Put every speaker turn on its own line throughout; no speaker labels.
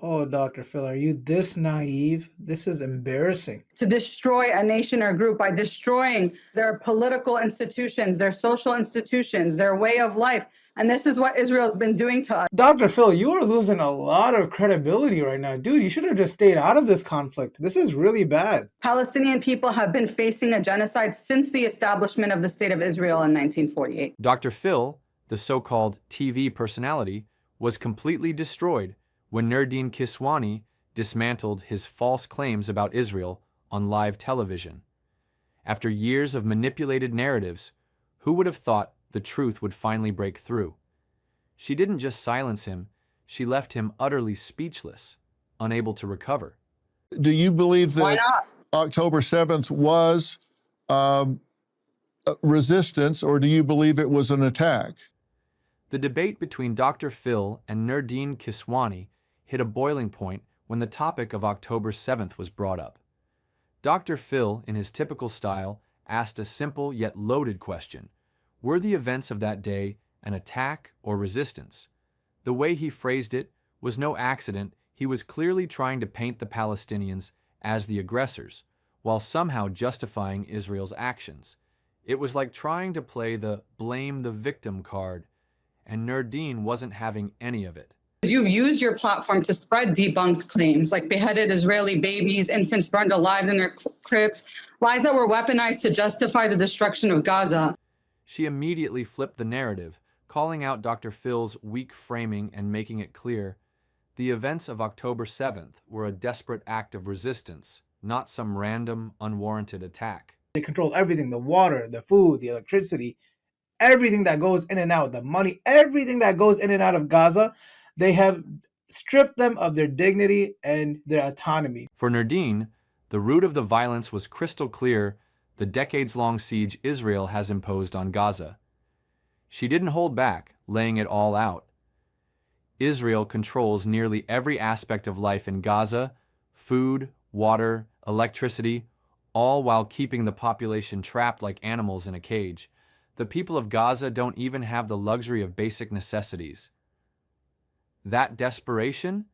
Oh, Dr. Phil, are you this naive? This is embarrassing.
To destroy a nation or group by destroying their political institutions, their social institutions, their way of life. And this is what Israel has been doing to us.
Dr. Phil, you are losing a lot of credibility right now. Dude, you should have just stayed out of this conflict. This is really bad.
Palestinian people have been facing a genocide since the establishment of the State of Israel in 1948.
Dr. Phil, the so-called TV personality, was completely destroyed when Nerdeen Kiswani dismantled his false claims about Israel on live television. After years of manipulated narratives, who would have thought the truth would finally break through? She didn't just silence him, she left him utterly speechless, unable to recover.
Do you believe
Why
that
not?
October 7th was resistance, or do you believe it was an attack?
The debate between Dr. Phil and Nerdeen Kiswani hit a boiling point when the topic of October 7th was brought up. Dr. Phil, in his typical style, asked a simple yet loaded question. Were the events of that day an attack or resistance? The way he phrased it was no accident. He was clearly trying to paint the Palestinians as the aggressors, while somehow justifying Israel's actions. It was like trying to play the blame the victim card, and Nerdeen wasn't having any of it.
You've used your platform to spread debunked claims like beheaded Israeli babies, infants burned alive in their cribs, lies that were weaponized to justify the destruction of Gaza.
She immediately flipped the narrative, calling out Dr. Phil's weak framing and making it clear the events of October 7th were a desperate act of resistance, not some random, unwarranted attack.
They control everything, the water, the food, the electricity, everything that goes in and out, the money, everything that goes in and out of Gaza. They have stripped them of their dignity and their autonomy.
For Nerdeen, the root of the violence was crystal clear: the decades-long siege Israel has imposed on Gaza. She didn't hold back, laying it all out. Israel controls nearly every aspect of life in Gaza: food, water, electricity, all while keeping the population trapped like animals in a cage. The people of Gaza don't even have the luxury of basic necessities. That desperation,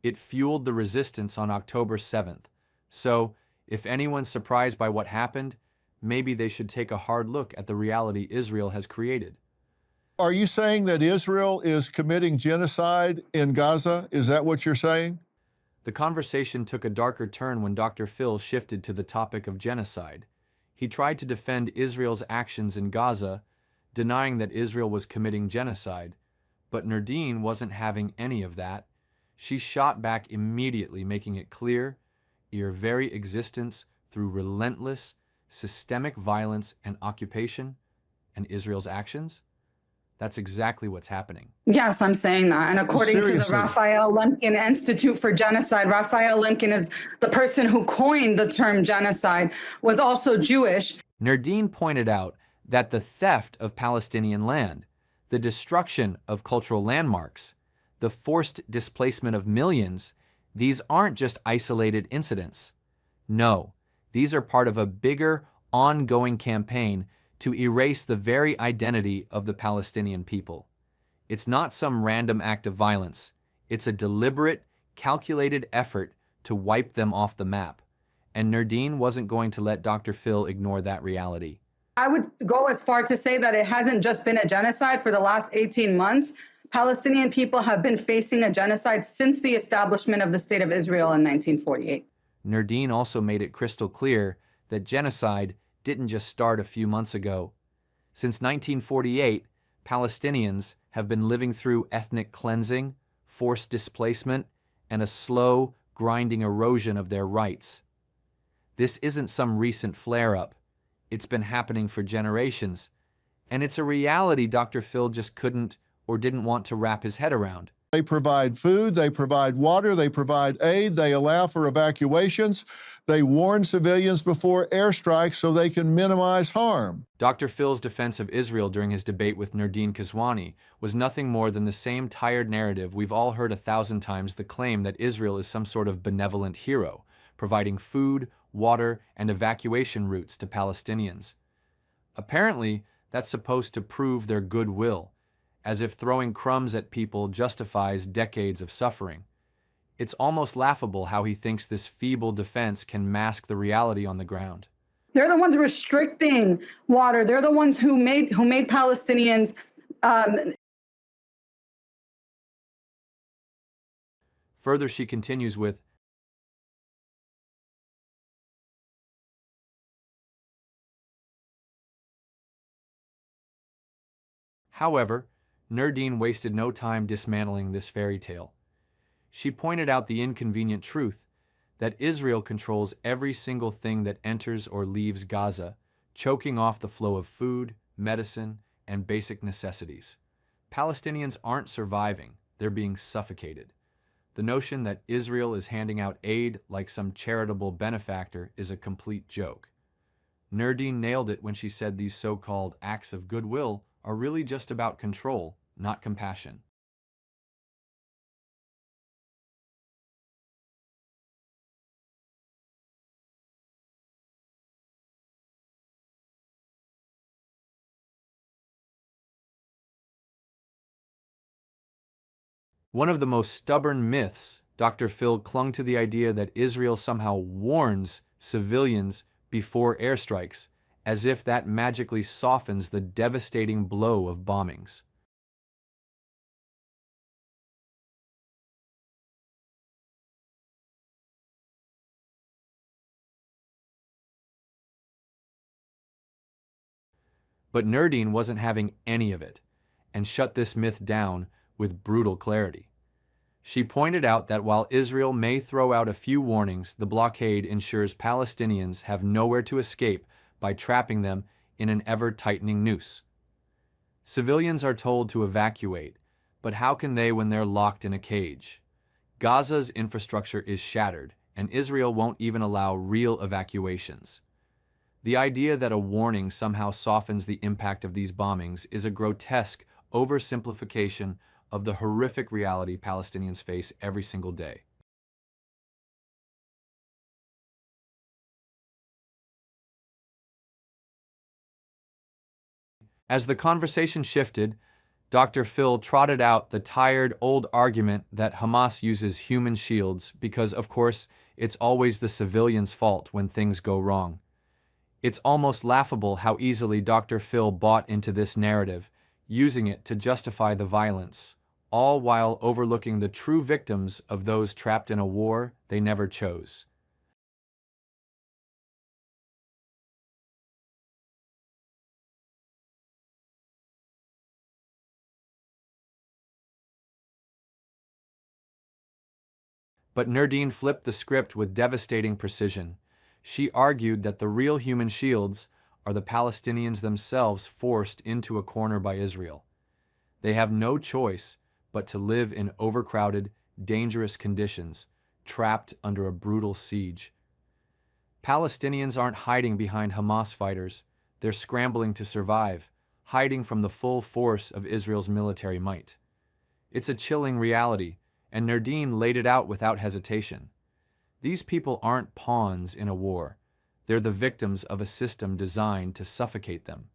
it fueled the resistance on October 7th. So, if anyone's surprised by what happened, maybe they should take a hard look at the reality Israel has created.
Are you saying that Israel is committing genocide in Gaza? Is that what you're saying?
The conversation took a darker turn when Dr. Phil shifted to the topic of genocide. He tried to defend Israel's actions in Gaza, denying that Israel was committing genocide. But Nerdeen wasn't having any of that. She shot back immediately, making it clear your very existence through relentless, systemic violence and occupation and Israel's actions, that's exactly what's happening.
Yes, I'm saying that. And according to the
Seriously.
Raphael Lemkin Institute for Genocide, Raphael Lemkin is the person who coined the term genocide, was also Jewish.
Nerdeen pointed out that the theft of Palestinian land, the destruction of cultural landmarks, the forced displacement of millions, these aren't just isolated incidents. No, these are part of a bigger, ongoing campaign to erase the very identity of the Palestinian people. It's not some random act of violence. It's a deliberate, calculated effort to wipe them off the map. And Nerdeen wasn't going to let Dr. Phil ignore that reality.
I would go as far to say that it hasn't just been a genocide for the last 18 months. Palestinian people have been facing a genocide since the establishment of the State of Israel in 1948.
Nerdeen also made it crystal clear that genocide didn't just start a few months ago. Since 1948, Palestinians have been living through ethnic cleansing, forced displacement, and a slow, grinding erosion of their rights. This isn't some recent flare-up. It's been happening for generations. And it's a reality Dr. Phil just couldn't or didn't want to wrap his head around.
They provide food, they provide water, they provide aid, they allow for evacuations, they warn civilians before airstrikes so they can minimize harm.
Dr. Phil's defense of Israel during his debate with Nerdeen Kiswani was nothing more than the same tired narrative we've all heard 1,000 times: the claim that Israel is some sort of benevolent hero, providing food, water, and evacuation routes to Palestinians. Apparently, that's supposed to prove their goodwill, as if throwing crumbs at people justifies decades of suffering. It's almost laughable how he thinks this feeble defense can mask the reality on the ground.
They're the ones restricting water. They're the ones who made Palestinians
Further, she continues with, however, Nerdeen wasted no time dismantling this fairy tale. She pointed out the inconvenient truth that Israel controls every single thing that enters or leaves Gaza, choking off the flow of food, medicine, and basic necessities. Palestinians aren't surviving, they're being suffocated. The notion that Israel is handing out aid like some charitable benefactor is a complete joke. Nerdeen nailed it when she said these so-called acts of goodwill are really just about control, not compassion. One of the most stubborn myths, Dr. Phil clung to the idea that Israel somehow warns civilians before airstrikes, as if that magically softens the devastating blow of bombings. But Nerdeen wasn't having any of it, and shut this myth down with brutal clarity. She pointed out that while Israel may throw out a few warnings, the blockade ensures Palestinians have nowhere to escape by trapping them in an ever-tightening noose. Civilians are told to evacuate, but how can they when they're locked in a cage? Gaza's infrastructure is shattered, and Israel won't even allow real evacuations. The idea that a warning somehow softens the impact of these bombings is a grotesque oversimplification of the horrific reality Palestinians face every single day. As the conversation shifted, Dr. Phil trotted out the tired old argument that Hamas uses human shields because, of course, it's always the civilians' fault when things go wrong. It's almost laughable how easily Dr. Phil bought into this narrative, using it to justify the violence, all while overlooking the true victims of those trapped in a war they never chose. But Nerdeen flipped the script with devastating precision. She argued that the real human shields are the Palestinians themselves forced into a corner by Israel. They have no choice but to live in overcrowded, dangerous conditions, trapped under a brutal siege. Palestinians aren't hiding behind Hamas fighters. They're scrambling to survive, hiding from the full force of Israel's military might. It's a chilling reality, and Nerdeen laid it out without hesitation. These people aren't pawns in a war. They're the victims of a system designed to suffocate them.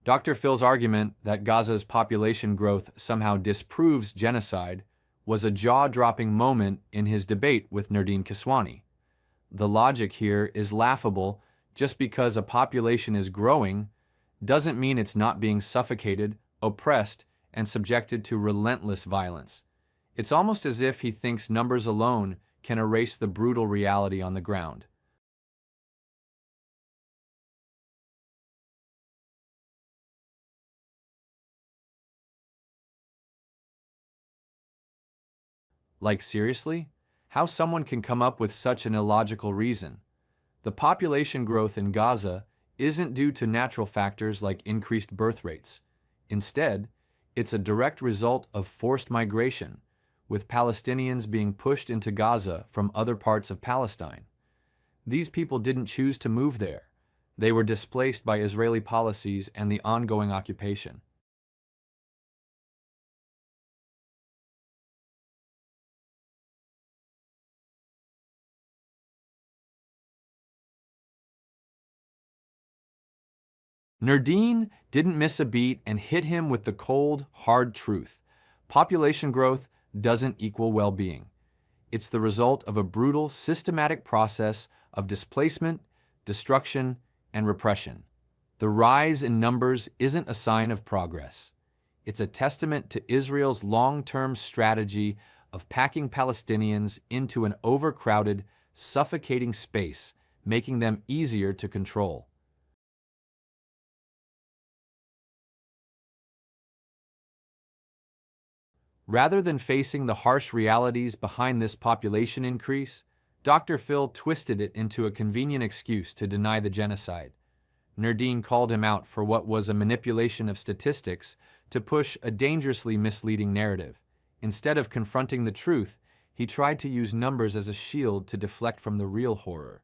Dr. Phil's argument that Gaza's population growth somehow disproves genocide was a jaw-dropping moment in his debate with Nerdeen Kiswani. The logic here is laughable. Just because a population is growing doesn't mean it's not being suffocated, oppressed, and subjected to relentless violence. It's almost as if he thinks numbers alone can erase the brutal reality on the ground. Like, seriously? How someone can come up with such an illogical reason? The population growth in Gaza isn't due to natural factors like increased birth rates. Instead, it's a direct result of forced migration, with Palestinians being pushed into Gaza from other parts of Palestine. These people didn't choose to move there. They were displaced by Israeli policies and the ongoing occupation. Nerdeen didn't miss a beat and hit him with the cold, hard truth. Population growth doesn't equal well-being. It's the result of a brutal, systematic process of displacement, destruction, and repression. The rise in numbers isn't a sign of progress. It's a testament to Israel's long-term strategy of packing Palestinians into an overcrowded, suffocating space, making them easier to control. Rather than facing the harsh realities behind this population increase, Dr. Phil twisted it into a convenient excuse to deny the genocide. Nerdeen called him out for what was a manipulation of statistics to push a dangerously misleading narrative. Instead of confronting the truth, he tried to use numbers as a shield to deflect from the real horror.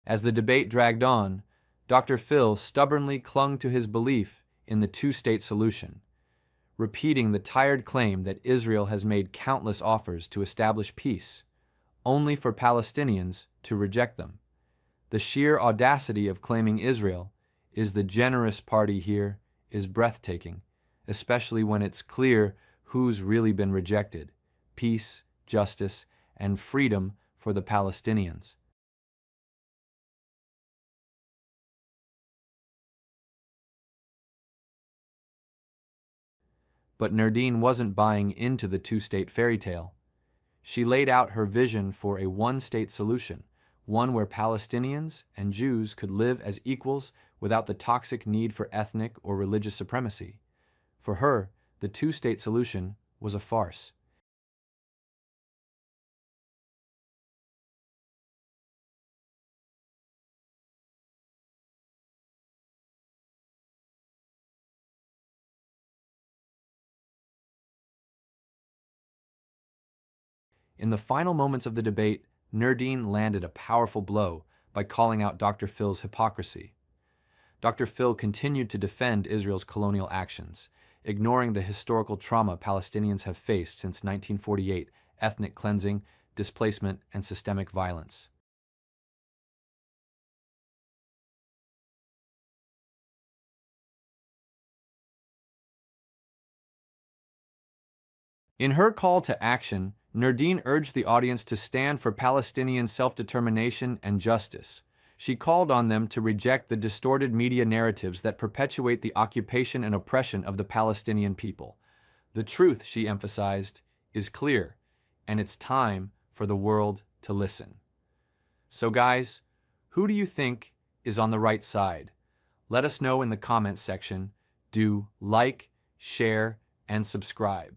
As the debate dragged on, Dr. Phil stubbornly clung to his belief in the two-state solution, repeating the tired claim that Israel has made countless offers to establish peace, only for Palestinians to reject them. The sheer audacity of claiming Israel is the generous party here is breathtaking, especially when it's clear who's really been rejected: peace, justice, and freedom for the Palestinians. But Nerdeen wasn't buying into the two-state fairy tale. She laid out her vision for a one-state solution, one where Palestinians and Jews could live as equals without the toxic need for ethnic or religious supremacy. For her, the two-state solution was a farce. In the final moments of the debate, Nerdeen landed a powerful blow by calling out Dr. Phil's hypocrisy. Dr. Phil continued to defend Israel's colonial actions, ignoring the historical trauma Palestinians have faced since 1948: ethnic cleansing, displacement, and systemic violence. In her call to action, Nerdeen urged the audience to stand for Palestinian self-determination and justice. She called on them to reject the distorted media narratives that perpetuate the occupation and oppression of the Palestinian people. The truth, she emphasized, is clear, and it's time for the world to listen. So guys, who do you think is on the right side? Let us know in the comments section. Do like, share, and subscribe.